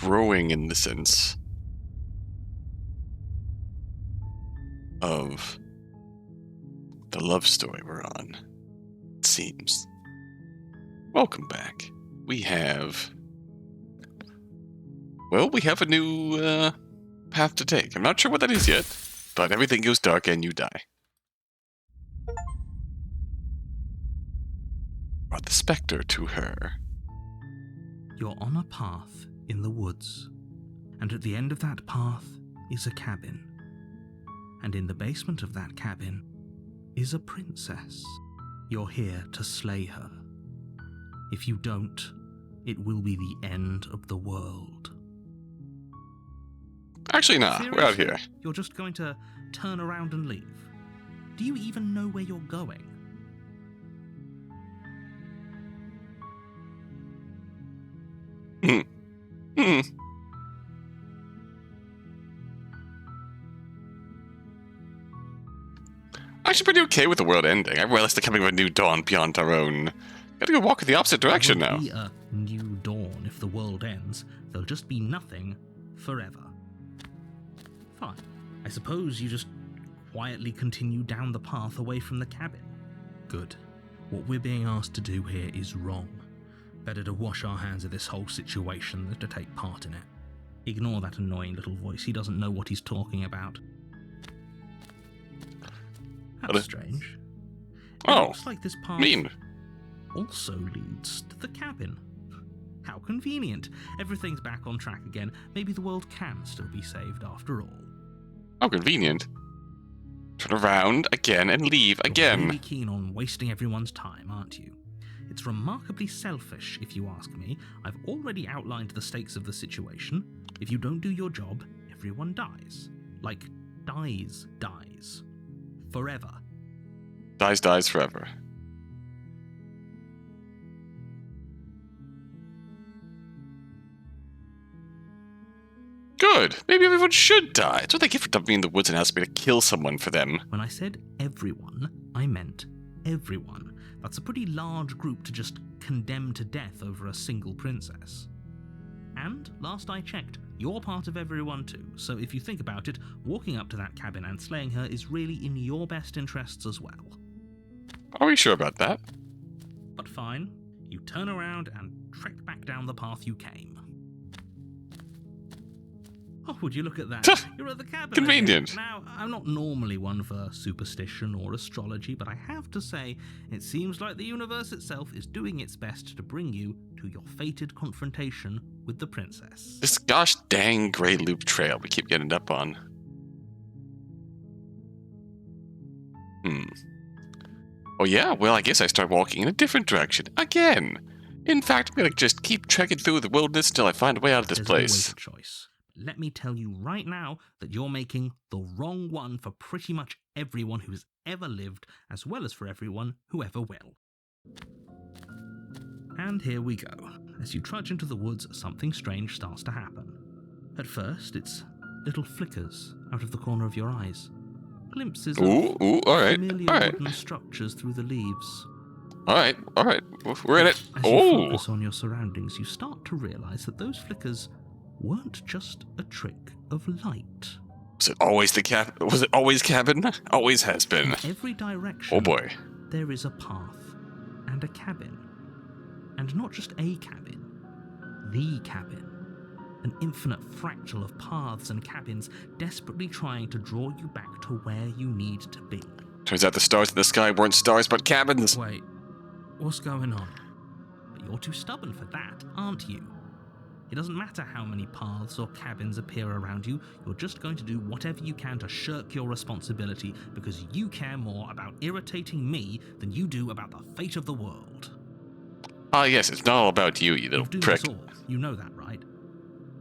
growing in the sense of the love story we're on, it seems. Welcome back. We have a new path to take. I'm not sure what that is yet, but everything goes dark and you die. Brought the specter to her. You're on a path in the woods, and at the end of that path is a cabin. And in the basement of that cabin is a princess. You're here to slay her. If you don't, it will be the end of the world. Actually, nah, Seriously? we're out here. You're just going to turn around and leave? Do you even know where you're going? Actually pretty okay with the world ending. I realize the coming of a new dawn beyond our own. Gotta go walk in the opposite direction now. There won't be a new dawn if the world ends. There'll just be nothing forever. Fine. I suppose you just quietly continue down the path away from the cabin. Good. What we're being asked to do here is wrong. Better to wash our hands of this whole situation than to take part in it. Ignore that annoying little voice. He doesn't know what he's talking about. That's strange. It looks like this path also leads to the cabin. How convenient. Everything's back on track again. Maybe the world can still be saved after all. How convenient. Turn around again and leave again. You're really keen on wasting everyone's time, aren't you? It's remarkably selfish, if you ask me. I've already outlined the stakes of the situation. If you don't do your job, everyone dies. Like, dies. Forever. Dies forever. Good. Maybe everyone should die. That's what they get for dumping me in the woods and asking me to kill someone for them. When I said everyone, I meant everyone. That's a pretty large group to just condemn to death over a single princess. And, last I checked, you're part of everyone too, so if you think about it, walking up to that cabin and slaying her is really in your best interests as well. Are we sure about that? But fine, you turn around and trek back down the path you came. Oh, would you look at that? You're at the cabin. Convenient. Again. Now, I'm not normally one for superstition or astrology, but I have to say, it seems like the universe itself is doing its best to bring you to your fated confrontation with the princess. This gosh dang gray loop trail we keep getting up on. Oh yeah, well I guess I start walking in a different direction. Again! In fact, I'm gonna just keep trekking through the wilderness until I find a way out of this place. There's always a choice. Let me tell you right now that you're making the wrong one for pretty much everyone who has ever lived, as well as for everyone who ever will. And here we go. As you trudge into the woods, something strange starts to happen. At first, it's little flickers out of the corner of your eyes. Glimpses of familiar wooden structures through the leaves. Alright, we're in it. As you focus on your surroundings, you start to realize that those flickers weren't just a trick of light. Was it always was it always cabin? Always has been. In every direction, Oh boy. There is a path and a cabin. And not just a cabin, the cabin. An infinite fractal of paths and cabins desperately trying to draw you back to where you need to be. Turns out the stars in the sky weren't stars but cabins. Wait, what's going on? But you're too stubborn for that, aren't you? It doesn't matter how many paths or cabins appear around you, you're just going to do whatever you can to shirk your responsibility because you care more about irritating me than you do about the fate of the world. Ah yes, it's not all about you, you little prick. All. You know that, right?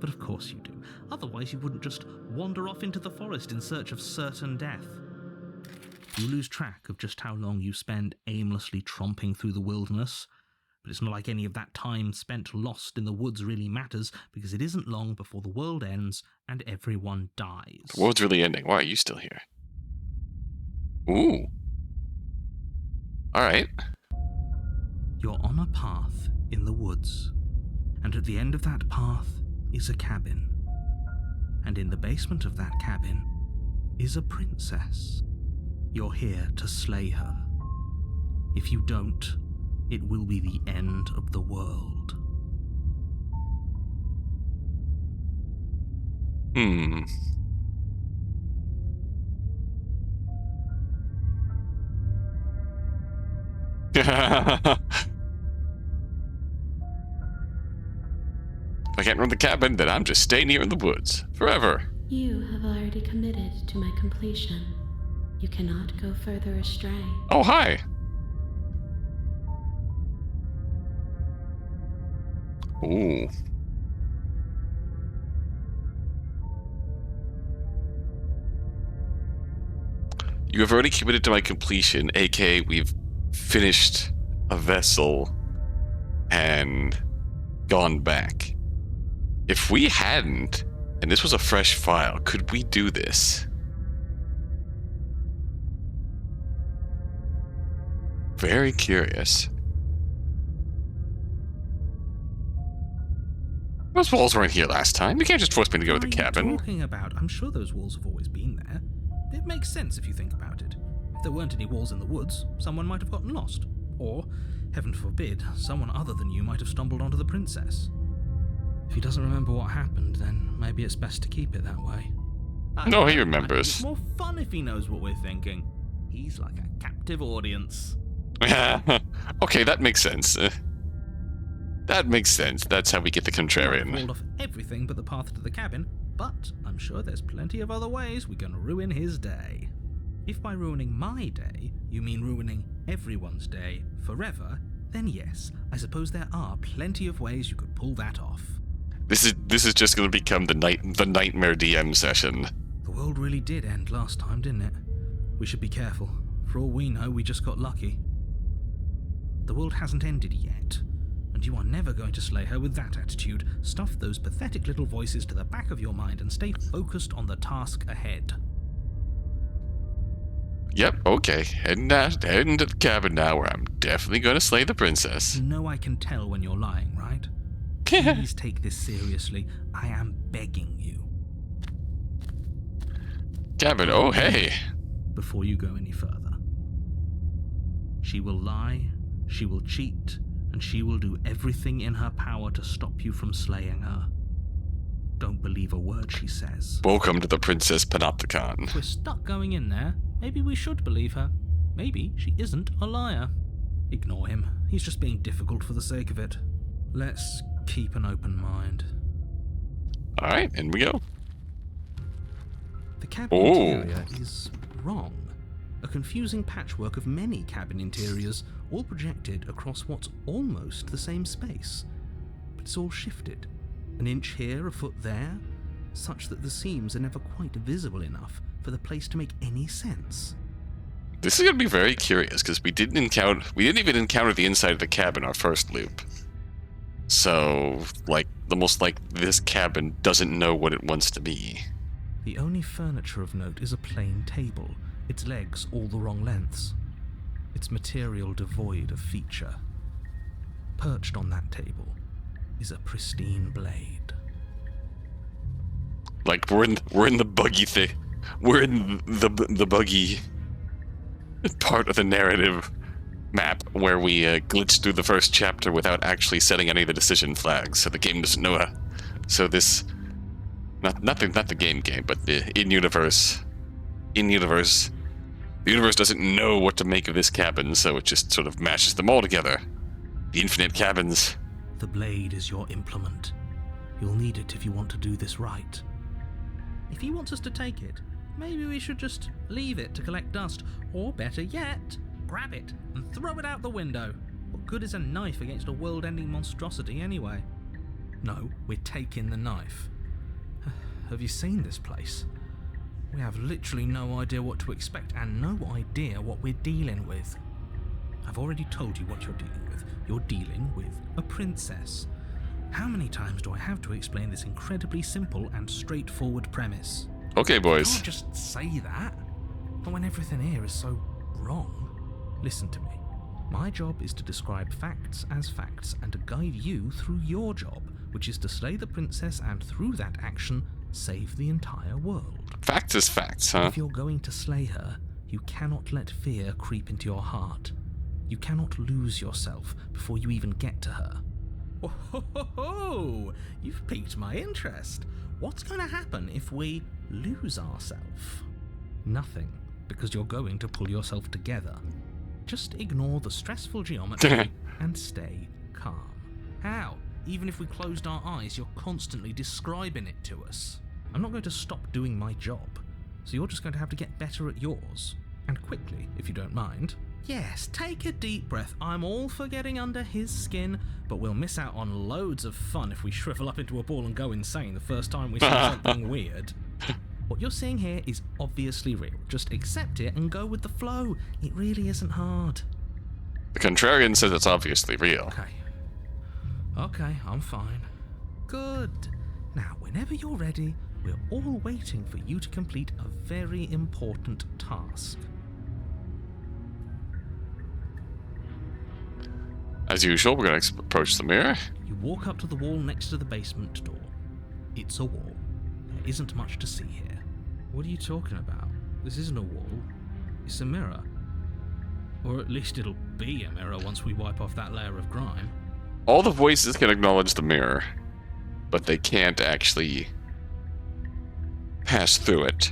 But of course you do. Otherwise you wouldn't just wander off into the forest in search of certain death. You lose track of just how long you spend aimlessly tromping through the wilderness, but it's not like any of that time spent lost in the woods really matters, because it isn't long before the world ends and everyone dies. The world's really ending. Why are you still here? Ooh. Alright. You're on a path in the woods, and at the end of that path is a cabin. And in the basement of that cabin is a princess. You're here to slay her. If you don't, it will be the end of the world. If I can't run the cabin, then I'm just staying here in the woods. Forever. You have already committed to my completion. You cannot go further astray. Oh, hi. Ooh. You have already committed to my completion, aka we've finished a vessel and gone back. If we hadn't, and this was a fresh file, could we do this? Very curious. Those walls weren't here last time. You can't just force me to go to the cabin. What are you talking about? I'm sure those walls have always been there. It makes sense if you think about it. If there weren't any walls in the woods, someone might have gotten lost. Or, heaven forbid, someone other than you might have stumbled onto the princess. If he doesn't remember what happened, then maybe it's best to keep it that way. No, he remembers. It's more fun if he knows what we're thinking. He's like a captive audience. Okay, that makes sense. That makes sense. That's how we get the contrarian. Called off everything but the path to the cabin, but I'm sure there's plenty of other ways we can ruin his day. If by ruining my day, you mean ruining everyone's day forever, then yes, I suppose there are plenty of ways you could pull that off. This is just going to become the nightmare DM session. The world really did end last time, didn't it? We should be careful. For all we know, we just got lucky. The world hasn't ended yet, and you are never going to slay her with that attitude. Stuff those pathetic little voices to the back of your mind and stay focused on the task ahead. Yep, okay. Heading to the cabin now, where I'm definitely going to slay the princess. You know I can tell when you're lying, right? Please take this seriously. I am begging you. Cabin, oh hey. Before you go any further. She will lie, she will cheat, and she will do everything in her power to stop you from slaying her. Don't believe a word she says. Welcome to the Princess Panopticon. If we're stuck going in there, maybe we should believe her. Maybe she isn't a liar. Ignore him. He's just being difficult for the sake of it. Let's keep an open mind. Alright, in we go. The cabin interior is wrong. A confusing patchwork of many cabin interiors, all projected across what's almost the same space. But it's all shifted. An inch here, a foot there, such that the seams are never quite visible enough for the place to make any sense. This is going to be very curious, because we didn't even encounter the inside of the cabin our first loop. So, almost like this cabin doesn't know what it wants to be. The only furniture of note is a plain table, its legs all the wrong lengths, its material devoid of feature. Perched on that table is a pristine blade. Like we're in the buggy thing. We're in the buggy part of the narrative map where we glitched through the first chapter without actually setting any of the decision flags, so the game doesn't know. So this, not the game, but the in-universe, the universe doesn't know what to make of this cabin, so it just sort of mashes them all together. The infinite cabins. The blade is your implement. You'll need it if you want to do this right. If he wants us to take it, maybe we should just leave it to collect dust, or better yet, grab it and throw it out the window. What good is a knife against a world-ending monstrosity anyway? No, we're taking the knife. Have you seen this place? We have literally no idea what to expect and no idea what we're dealing with. I've already told you what you're dealing with. You're dealing with a princess. How many times do I have to explain this incredibly simple and straightforward premise? Okay, boys. You can't just say that. But when everything here is so wrong. Listen to me. My job is to describe facts as facts and to guide you through your job, which is to slay the princess and through that action, save the entire world. Facts is facts, huh? If you're going to slay her, you cannot let fear creep into your heart. You cannot lose yourself before you even get to her. Oh, ho, ho, ho. You've piqued my interest. What's going to happen if we lose ourselves? Nothing, because you're going to pull yourself together. Just ignore the stressful geometry and stay calm. How? Even if we closed our eyes, you're constantly describing it to us. I'm not going to stop doing my job, so you're just going to have to get better at yours. And quickly, if you don't mind. Yes, take a deep breath. I'm all for getting under his skin, but we'll miss out on loads of fun if we shrivel up into a ball and go insane the first time we see something weird. What you're seeing here is obviously real. Just accept it and go with the flow. It really isn't hard. The contrarian says it's obviously real. Okay, I'm fine. Good. Now, whenever you're ready, we're all waiting for you to complete a very important task. As usual, we're going to approach the mirror. You walk up to the wall next to the basement door. It's a wall. There isn't much to see here. What are you talking about? This isn't a wall. It's a mirror. Or at least it'll be a mirror once we wipe off that layer of grime. All the voices can acknowledge the mirror, but they can't actually pass through it.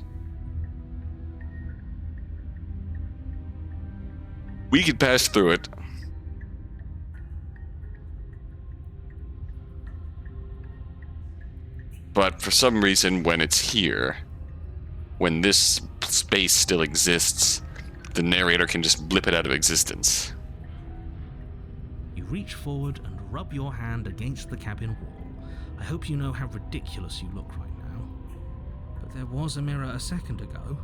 We can pass through it. But for some reason, when it's here, when this space still exists, the narrator can just blip it out of existence. You reach forward and rub your hand against the cabin wall. I hope you know how ridiculous you look right now. But there was a mirror a second ago,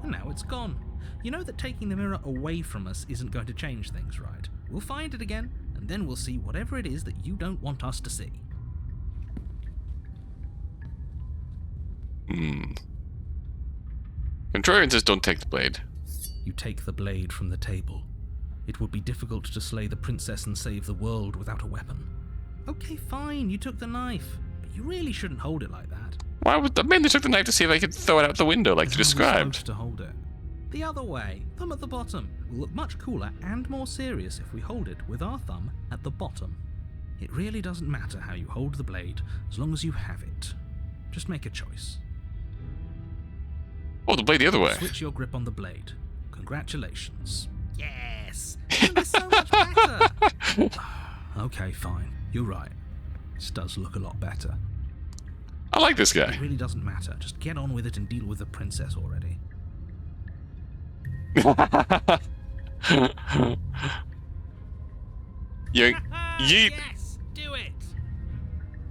and now it's gone. You know that taking the mirror away from us isn't going to change things, right? We'll find it again, and then we'll see whatever it is that you don't want us to see. Contrarian says don't take the blade. You take the blade from the table. It would be difficult to slay the princess and save the world without a weapon. Okay, fine, you took the knife, but you really shouldn't hold it like that. Why would I mainly took the knife to see if I could throw it out the window like you described? Supposed to hold it. The other way, thumb at the bottom. Will look much cooler and more serious if we hold it with our thumb at the bottom. It really doesn't matter how you hold the blade, as long as you have it. Just make a choice. Oh, the blade the other way. Switch your grip on the blade. Congratulations. Yes! Isn't this so much better? Okay, fine. You're right. This does look a lot better. I like this guy. It really doesn't matter. Just get on with it and deal with the princess already. Yeet. Yes! Do it!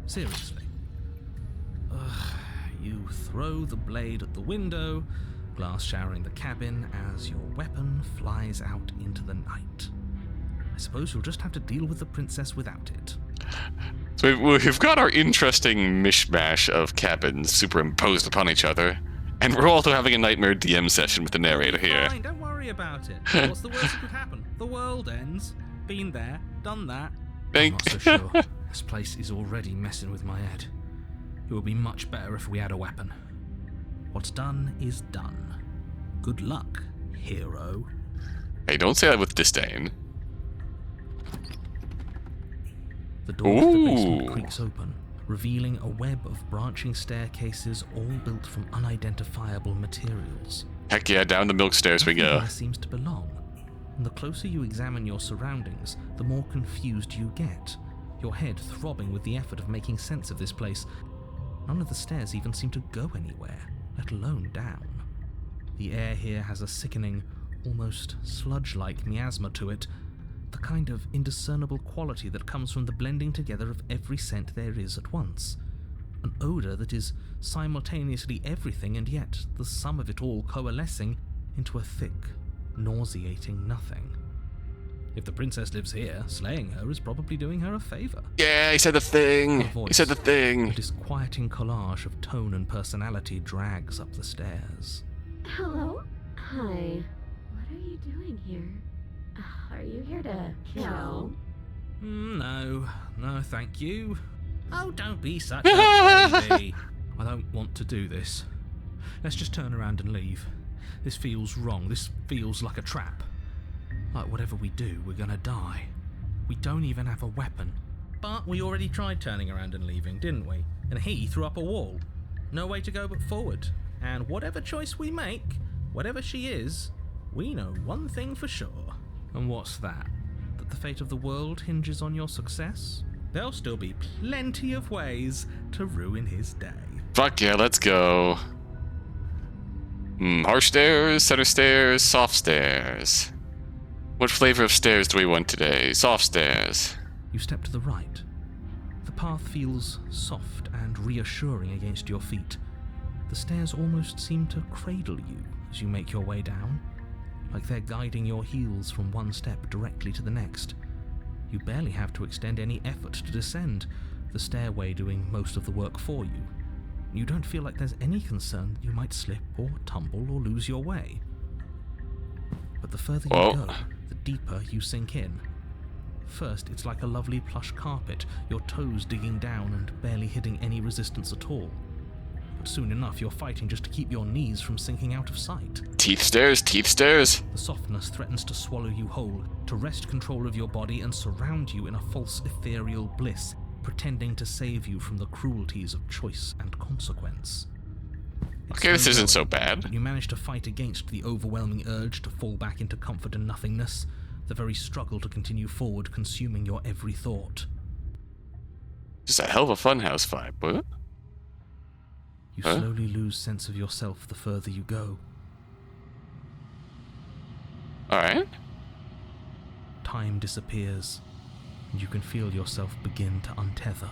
Seriously. You throw the blade at the window, glass showering the cabin as your weapon flies out into the night. I suppose you'll just have to deal with the princess without it. So we've got our interesting mishmash of cabins superimposed upon each other, and we're also having a nightmare DM session with the narrator here. Fine, don't worry about it. What's the worst that could happen? The world ends. Been there, done that. I'm not so sure. This place is already messing with my head. It would be much better if we had a weapon. What's done is done. Good luck, hero. Hey, don't say that with disdain. The door of the basement creaks open, revealing a web of branching staircases all built from unidentifiable materials. Heck yeah, down the milk stairs we go. Nothing there seems to belong. And the closer you examine your surroundings, the more confused you get, your head throbbing with the effort of making sense of this place. None of the stairs even seem to go anywhere, let alone down. The air here has a sickening, almost sludge-like miasma to it, the kind of indiscernible quality that comes from the blending together of every scent there is at once. An odour that is simultaneously everything and yet the sum of it all coalescing into a thick, nauseating nothing. If the princess lives here, slaying her is probably doing her a favour. Yeah, he said the thing. He said the thing. A disquieting collage of tone and personality drags up the stairs. Hello? Hi. What are you doing here? Are you here to kill? No, thank you. Oh, don't be such a baby. I don't want to do this. Let's just turn around and leave. This feels wrong. This feels like a trap. Like whatever we do, we're gonna die. We don't even have a weapon. But we already tried turning around and leaving, didn't we? And he threw up a wall. No way to go but forward. And whatever choice we make, whatever she is, we know one thing for sure. And what's that? That the fate of the world hinges on your success? There'll still be plenty of ways to ruin his day. Fuck yeah, let's go. Harsh stairs, center stairs, soft stairs. What flavor of stairs do we want today? Soft stairs. You step to the right. The path feels soft and reassuring against your feet. The stairs almost seem to cradle you as you make your way down, like they're guiding your heels from one step directly to the next. You barely have to extend any effort to descend, the stairway doing most of the work for you. You don't feel like there's any concern that you might slip or tumble or lose your way. But the further you go, the deeper you sink in. First, it's like a lovely plush carpet, your toes digging down and barely hitting any resistance at all. But soon enough, you're fighting just to keep your knees from sinking out of sight. Teeth stairs, teeth stairs. The softness threatens to swallow you whole, to wrest control of your body and surround you in a false ethereal bliss, pretending to save you from the cruelties of choice and consequence. Okay, this isn't so bad. You manage to fight against the overwhelming urge to fall back into comfort and nothingness, the very struggle to continue forward consuming your every thought. Just a hell of a funhouse vibe, what? You slowly lose sense of yourself the further you go. Alright. Time disappears, and you can feel yourself begin to untether.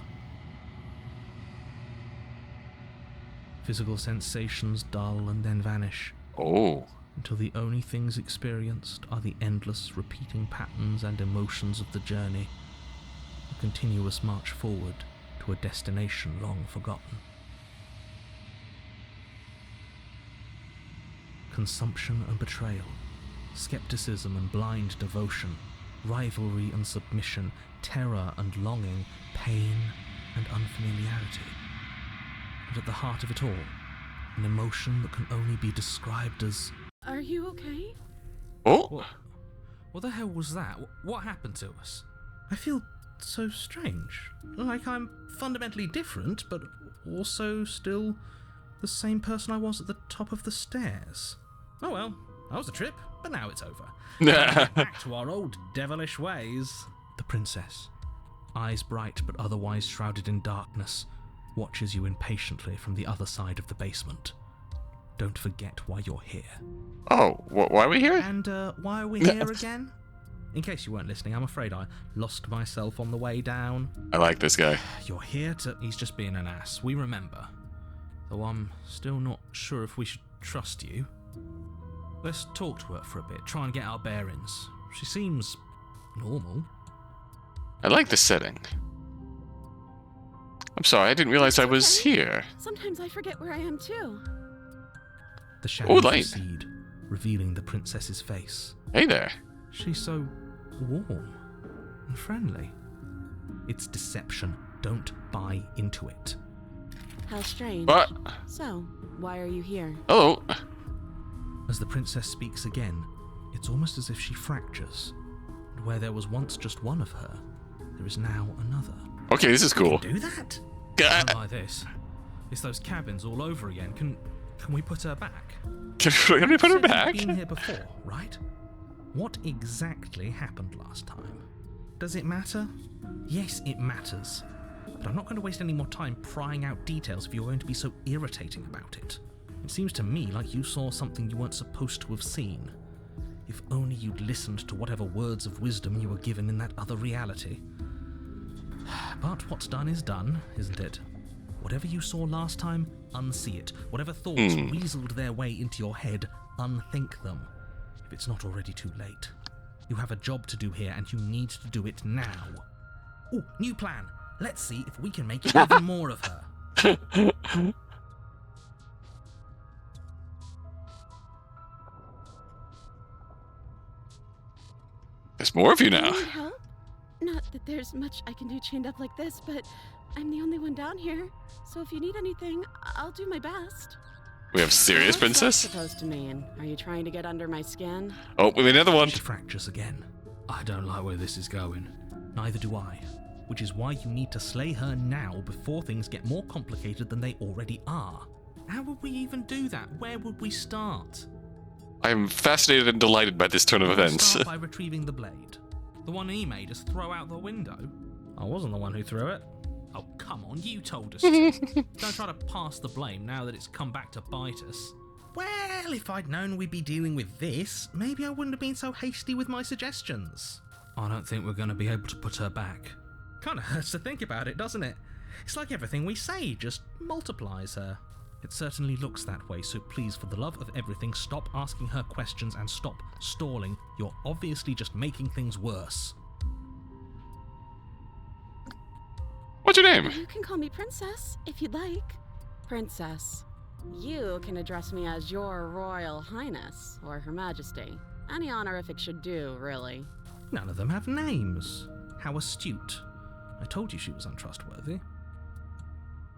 Physical sensations dull and then vanish, Oh. until the only things experienced are the endless repeating patterns and emotions of the journey, a continuous march forward to a destination long forgotten. Consumption and betrayal, skepticism and blind devotion, rivalry and submission, terror and longing, pain and unfamiliarity. And at the heart of it all, an emotion that can only be described as... Are you okay? Oh. What the hell was that? What happened to us? I feel so strange. Like I'm fundamentally different, but also still the same person I was at the top of the stairs. Oh well, that was a trip, but now it's over. Back to our old devilish ways. The princess, eyes bright but otherwise shrouded in darkness, watches you impatiently from the other side of the basement. Don't forget why you're here. Oh, why are we here? And why are we here again? In case you weren't listening, I'm afraid I lost myself on the way down. I like this guy. You're here to... He's just being an ass, we remember. Though I'm still not sure if we should trust you. Let's talk to her for a bit, try and get our bearings. She seems normal. I like the setting. I'm sorry, I didn't realize I was here. Sometimes I forget where I am too. The shadows light. recede, revealing the princess's face. Hey there. She's so warm and friendly. It's deception. Don't buy into it. How strange. What? So, why are you here? Hello. As the princess speaks again, it's almost as if she fractures. And where there was once just one of her, there is now another. Okay, this is cool. Do that? Don't like this. It's those cabins all over again. Can we put her back? Can we put her Said you'd back? been here before, right? What exactly happened last time? Does it matter? Yes, it matters. But I'm not going to waste any more time prying out details if you're going to be so irritating about it. It seems to me like you saw something you weren't supposed to have seen. If only you'd listened to whatever words of wisdom you were given in that other reality. But what's done is done, isn't it? Whatever you saw last time, unsee it. Whatever thoughts weaseled their way into your head, unthink them. If it's not already too late. You have a job to do here, and you need to do it now. Ooh, new plan. Let's see if we can make even more of her. There's more of you now. Do you need help? Not that there's much I can do chained up like this, but I'm the only one down here, so if you need anything, I'll do my best. We have serious What's that princess? supposed to mean? Are you trying to get under my skin? Oh, we have another one. She fractures again. I don't like where this is going. Neither do I. Which is why you need to slay her now before things get more complicated than they already are. How would we even do that? Where would we start? I am fascinated and delighted by this turn of We'll events. start by retrieving the blade. The one he made us throw out the window. I wasn't the one who threw it. Oh, come on, you told us to. Don't try to pass the blame now that it's come back to bite us. Well, if I'd known we'd be dealing with this, maybe I wouldn't have been so hasty with my suggestions. I don't think we're going to be able to put her back. Kinda hurts to think about it, doesn't it? It's like everything we say just multiplies her. It certainly looks that way, so please, for the love of everything, stop asking her questions and stop stalling. You're obviously just making things worse. What's your name? You can call me Princess, if you'd like. Princess. You can address me as Your Royal Highness, or Her Majesty. Any honorific should do, really. None of them have names. How astute. I told you she was untrustworthy.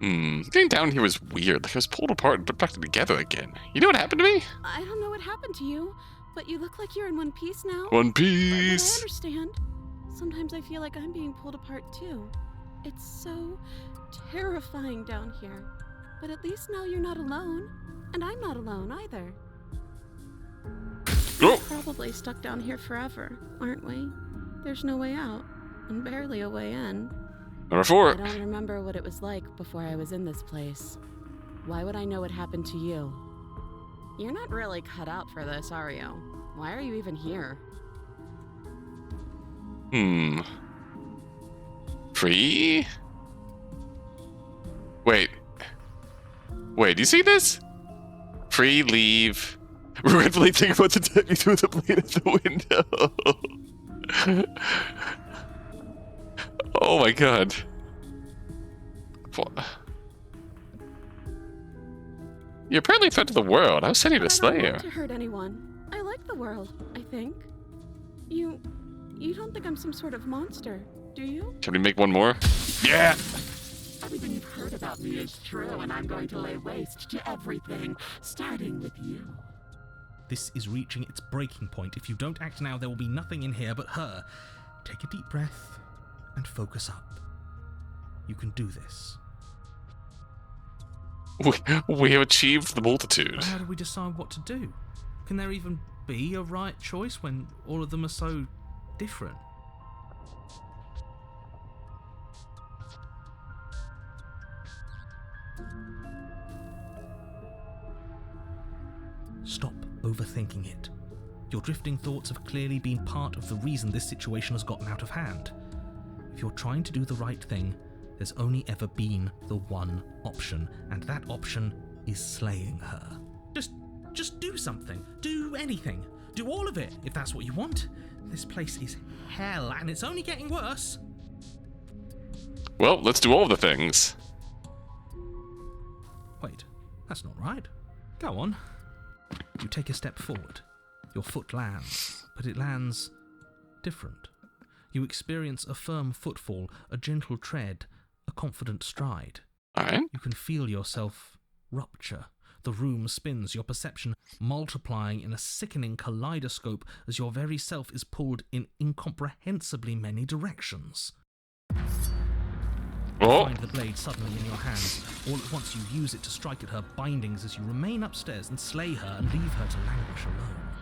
Getting down here was weird. Like I was pulled apart and put back together again. You know what happened to me? I don't know what happened to you, but you look like you're in one piece now. One But I Piece. understand. Sometimes I feel like I'm being pulled apart too. It's so terrifying down here. But at least now you're not alone. And I'm not alone either. Oh, Probably stuck down here forever, aren't we? There's no way out, and barely a way in. number I 4. don't remember what it was like before I was in this place. Why would I know what happened to you? You're not really cut out for this, are you? Why are you even here? Free? Wait. Wait, do you see this? Free, leave. Regretfully think about the time you threw the blade at the window. Oh my god. What? You're apparently a threat to the world. I was sending you to But I slay don't you. want to hurt anyone. I like the world, I think. You don't think I'm some sort of monster, do you? Can we make one more? Yeah! Everything you've heard about me is true, and I'm going to lay waste to everything, starting with you. This is reaching its breaking point. If you don't act now, there will be nothing in here but her. Take a deep breath and focus up. You can do this. We have achieved the multitude. But how do we decide what to do? Can there even be a right choice when all of them are so different? Stop overthinking it. Your drifting thoughts have clearly been part of the reason this situation has gotten out of hand. If you're trying to do the right thing, there's only ever been the one option, and that option is slaying her. Just do something. Do anything. Do all of it, if that's what you want. This place is hell, and it's only getting worse. Well, let's do all of the things. Wait, that's not right. Go on. You take a step forward. Your foot lands, but it lands different. You experience a firm footfall, a gentle tread, a confident stride. Alright. You can feel yourself rupture. The room spins, your perception multiplying in a sickening kaleidoscope as your very self is pulled in incomprehensibly many directions. You Oh, find the blade suddenly in your hands. All at once you use it to strike at her bindings as you remain upstairs and slay her and leave her to languish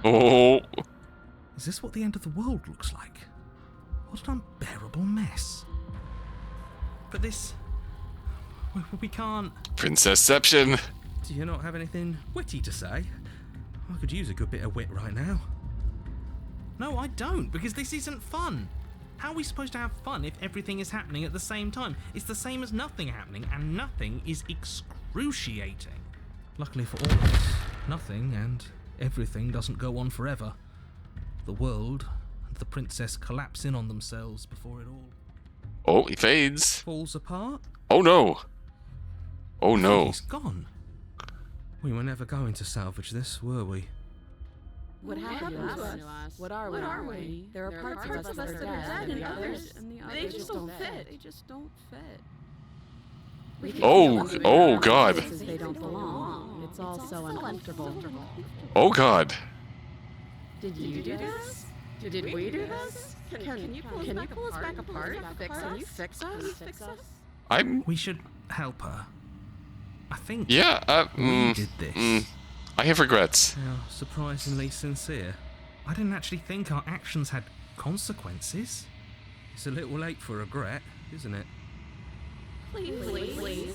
alone. oh. Is this what the end of the world looks like? What an unbearable mess. But this... we can't... Princessception. Do you not have anything witty to say? I could use a good bit of wit right now. No, I don't, because this isn't fun. How are we supposed to have fun if everything is happening at the same time? It's the same as nothing happening, and nothing is excruciating. Luckily for all of us, nothing and everything doesn't go on forever. The world and the princess collapse in on themselves before it all Oh, he fades. falls apart. Oh no. Oh no. He's gone. We were never going to salvage this, were we? What happened to us? What are we? There are parts of us that are dead, and the others, they just don't fit. They just don't fit. Oh God. Places they don't belong. It's all so uncomfortable. Oh God. Did you do this? Did we do this? Can you pull us back apart? Fix us? I'm. We should help her. I think Yeah. we did this. I have regrets. How surprisingly sincere. I didn't actually think our actions had consequences. It's a little late for regret, isn't it? Please.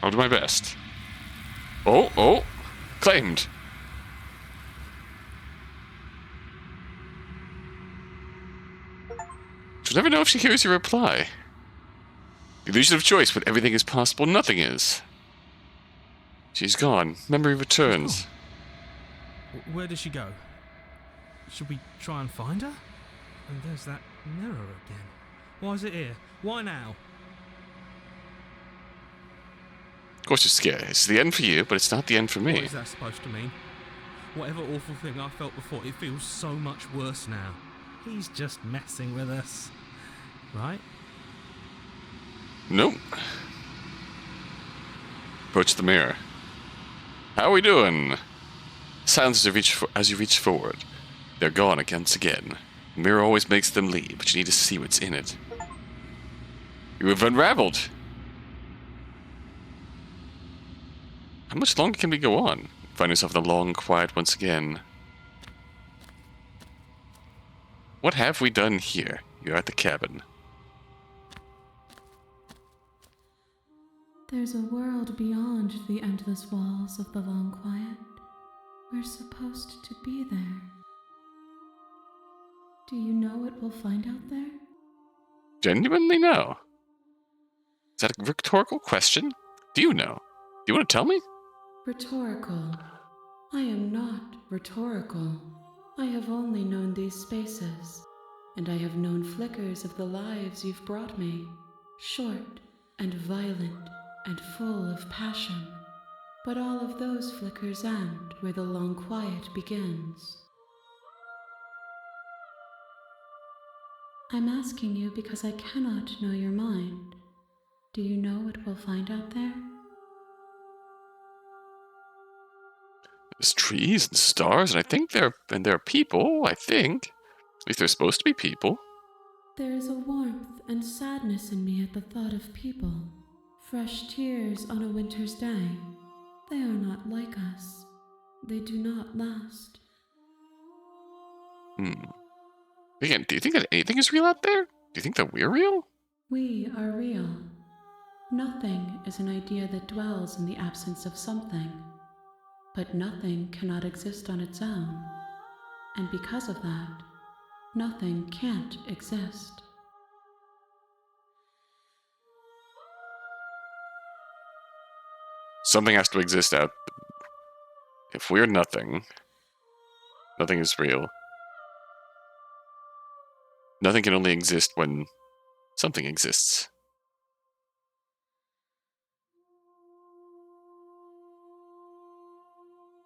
I'll do my best. Oh. Claimed. She'll never know if she hears your reply. The illusion of choice, when everything is possible, nothing is. She's gone. Memory returns. Where did she go? Should we try and find her? And there's that mirror again. Why is it here? Why now? Of course you're scared. It's the end for you, but it's not the end for What me. is that supposed to mean? Whatever awful thing I felt before, it feels so much worse now. He's just messing with us. Right? Nope. Approach the mirror. How are we doing? Silence as you reach forward. They're gone once again. The mirror always makes them leave, but you need to see what's in it. You have unraveled. How much longer can we go on? Find yourself in the long quiet once again. What have we done here? You're at the cabin. There's a world beyond the endless walls of the long quiet. We're supposed to be there. Do you know what we'll find out there? Genuinely no. Is that a rhetorical question? Do you know? Do you want to tell me? Rhetorical. I am not rhetorical. I have only known these spaces, and I have known flickers of the lives you've brought me. Short and violent and full of passion. But all of those flickers end where the long quiet begins. I'm asking you because I cannot know your mind. Do you know what we'll find out there? There's trees and stars, and I think there are people, I think. At least they're supposed to be people. There is a warmth and sadness in me at the thought of people. Fresh tears on a winter's day. They are not like us. They do not last. Again, do you think that anything is real out there? Do you think that we're real? We are real. Nothing is an idea that dwells in the absence of something. But nothing cannot exist on its own. And because of that, nothing can't exist. Something has to exist out. If we're nothing, nothing is real. Nothing can only exist when something exists.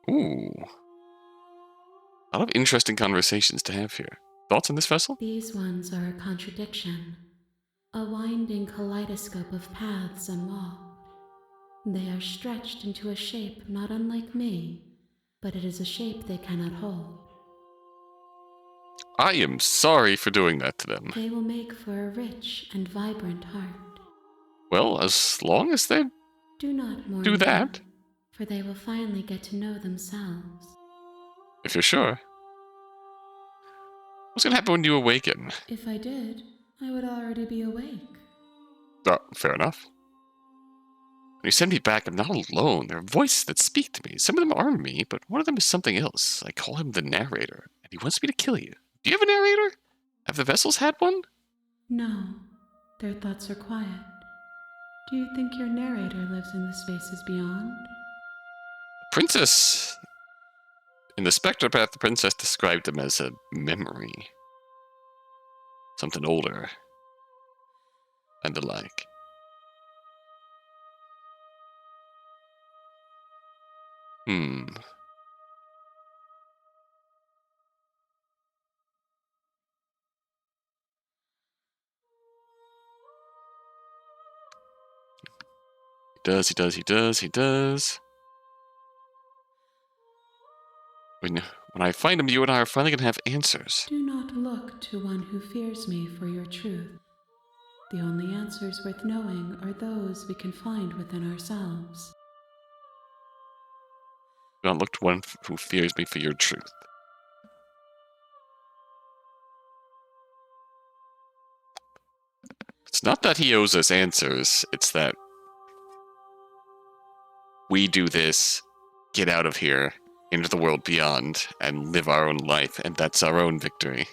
Ooh. A lot of interesting conversations to have here. Thoughts on this vessel? These ones are a contradiction. A winding kaleidoscope of paths unwalked. They are stretched into a shape not unlike me, but it is a shape they cannot hold. I am sorry for doing that to them. They will make for a rich and vibrant heart. Well, as long as they Do not mourn do that, them, for they will finally get to know themselves. if you're sure. What's gonna happen when you awaken? If I did, I would already be awake. Fair enough. When you send me back, I'm not alone. There are voices that speak to me. Some of them are me, but one of them is something else. I call him the narrator, and he wants me to kill you. Do you have a narrator? Have the vessels had one? No, their thoughts are quiet. Do you think your narrator lives in the spaces beyond? Princess. In the Spectre Path, the princess described him as a memory. Something older. And the like. He does. When I find him, you and I are finally gonna have answers. Do not look to one who fears me for your truth. The only answers worth knowing are those we can find within ourselves. Do not look to one who fears me for your truth. It's not that he owes us answers, it's that we do this, get out of here, into the world beyond, and live our own life, and that's our own victory.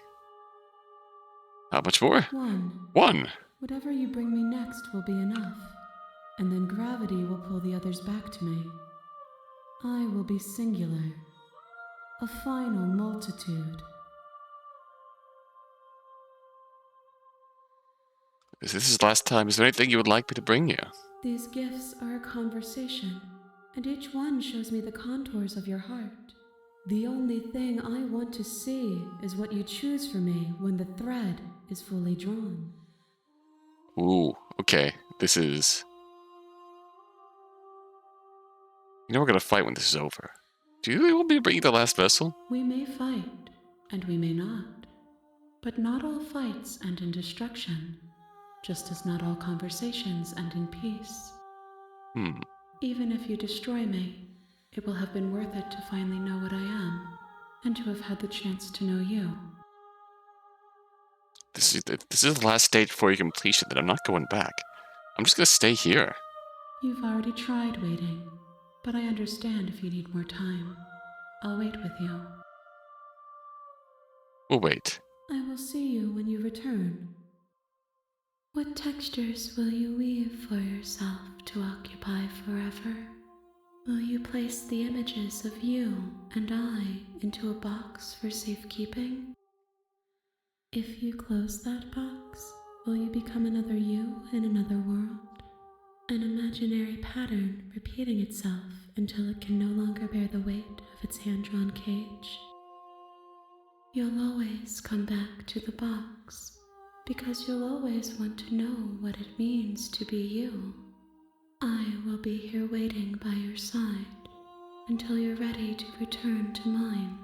How much more? One. Whatever you bring me next will be enough, and then gravity will pull the others back to me. I will be singular, a final multitude. This is the last time. Is there anything you would like me to bring you? These gifts are a conversation, and each one shows me the contours of your heart. The only thing I want to see is what you choose for me when the thread is fully drawn. Ooh, okay. This is... You know we're gonna fight when this is over. Do you really want me to bring you the last vessel? We may fight, and we may not. But not all fights end in destruction, just as not all conversations end in peace. Even if you destroy me, it will have been worth it to finally know what I am, and to have had the chance to know you. This is the last stage before your completion, that I'm not going back. I'm just gonna stay here. You've already tried waiting, but I understand if you need more time. I'll wait with you. We'll wait. I will see you when you return. What textures will you weave for yourself to occupy forever? Will you place the images of you and I into a box for safekeeping? If you close that box, will you become another you in another world? An imaginary pattern repeating itself until it can no longer bear the weight of its hand-drawn cage? You'll always come back to the box, because you'll always want to know what it means to be you. I will be here waiting by your side until you're ready to return to mine.